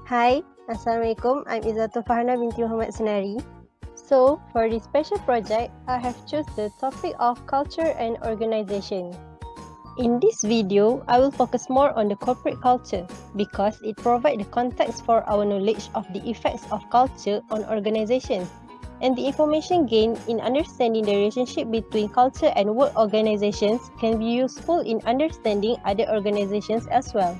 Hi, Assalamualaikum. I'm Izatul Farhana Binti Senari. So, for this special project, I have chosen the topic of culture and organization. In this video, I will focus more on the corporate culture because it provides the context for our knowledge of the effects of culture on organizations and the information gained in understanding the relationship between culture and work organizations can be useful in understanding other organizations as well.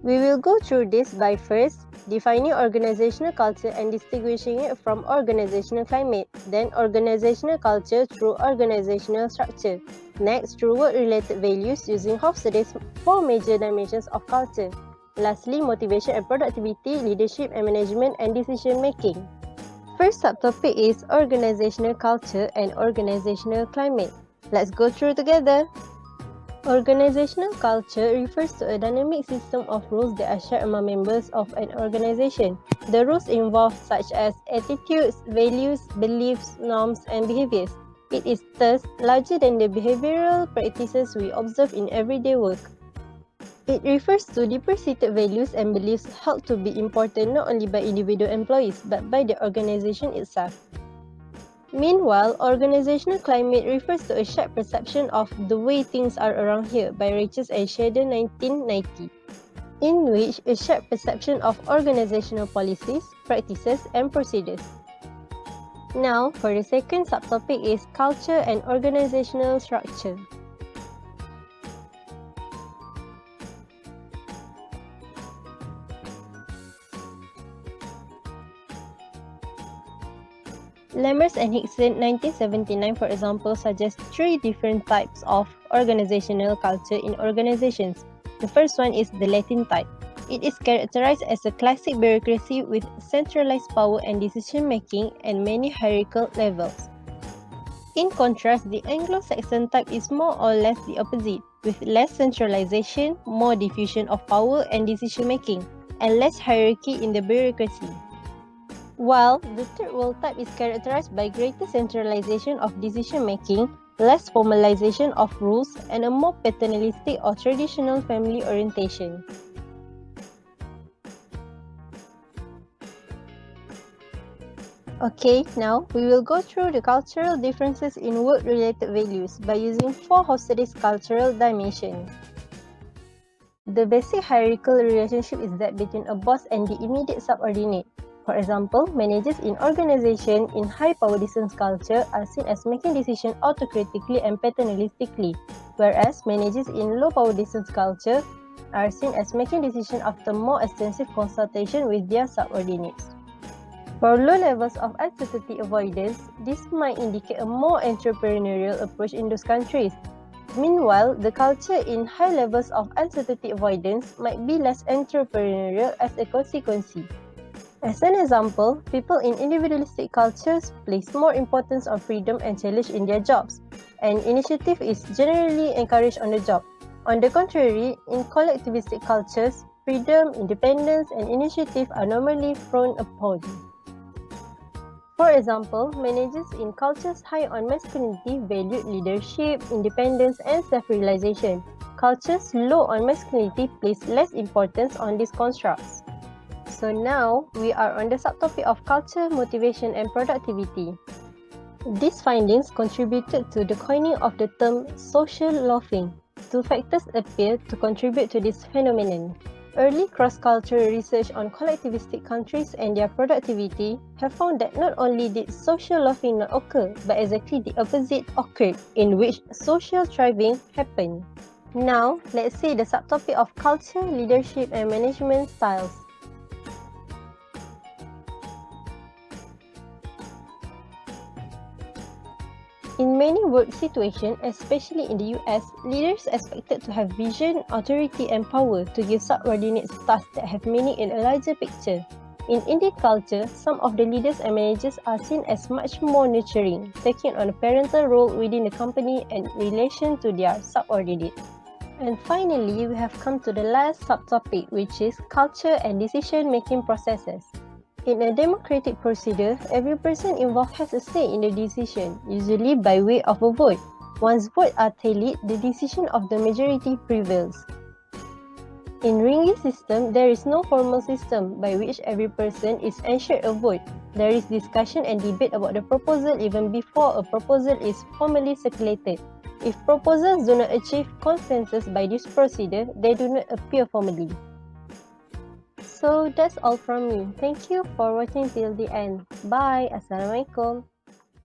We will go through this by first defining organizational culture and distinguishing it from organizational climate, then organizational culture through organizational structure. Next, through work-related values using Hofstede's 4 major dimensions of culture. Lastly, motivation and productivity, leadership and management, and decision-making. First subtopic is organizational culture and organizational climate. Let's go through together. Organizational culture refers to a dynamic system of rules that are shared among members of an organization. The rules involve such as attitudes, values, beliefs, norms, and behaviors. It is thus larger than the behavioral practices we observe in everyday work. It refers to deeper-seated values and beliefs held to be important not only by individual employees but by the organization itself. Meanwhile, organizational climate refers to a shared perception of the way things are around here by Rachels and Shader 1990, in which a shared perception of organizational policies, practices, and procedures. Now, for the second subtopic is culture and organizational structure. Lammers and Hickson 1979, for example, suggest 3 different types of organizational culture in organizations. The first one is the Latin type. It is characterized as a classic bureaucracy with centralized power and decision-making and many hierarchical levels. In contrast, the Anglo-Saxon type is more or less the opposite, with less centralization, more diffusion of power and decision-making, and less hierarchy in the bureaucracy. While the third world type is characterized by greater centralization of decision-making, less formalization of rules, and a more paternalistic or traditional family orientation. Okay, now we will go through the cultural differences in work-related values by using 4 Hofstede's cultural dimensions. The basic hierarchical relationship is that between a boss and the immediate subordinate. For example, managers in organizations in high-power distance culture are seen as making decisions autocratically and paternalistically, whereas managers in low-power distance culture are seen as making decisions after more extensive consultation with their subordinates. For low levels of uncertainty avoidance, this might indicate a more entrepreneurial approach in those countries. Meanwhile, the culture in high levels of uncertainty avoidance might be less entrepreneurial as a consequence. As an example, people in individualistic cultures place more importance on freedom and challenge in their jobs, and initiative is generally encouraged on the job. On the contrary, in collectivistic cultures, freedom, independence, and initiative are normally frowned upon. For example, managers in cultures high on masculinity value leadership, independence, and self-realization. Cultures low on masculinity place less importance on these constructs. So now, we are on the subtopic of culture, motivation, and productivity. These findings contributed to the coining of the term social loafing. 2 factors appear to contribute to this phenomenon. Early cross-cultural research on collectivistic countries and their productivity have found that not only did social loafing not occur, but exactly the opposite occurred, in which social thriving happened. Now, let's see the subtopic of culture, leadership, and management styles. In many work situations, especially in the US, leaders are expected to have vision, authority, and power to give subordinates tasks that have meaning in a larger picture. In Indian culture, some of the leaders and managers are seen as much more nurturing, taking on a parental role within the company and in relation to their subordinates. And finally, we have come to the last subtopic, which is culture and decision-making processes. In a democratic procedure, every person involved has a say in the decision, usually by way of a vote. Once votes are tallied, the decision of the majority prevails. In ringgit system, there is no formal system by which every person is ensured a vote. There is discussion and debate about the proposal even before a proposal is formally circulated. If proposals do not achieve consensus by this procedure, they do not appear formally. So that's all from me. Thank you for watching till the end. Bye. Assalamualaikum.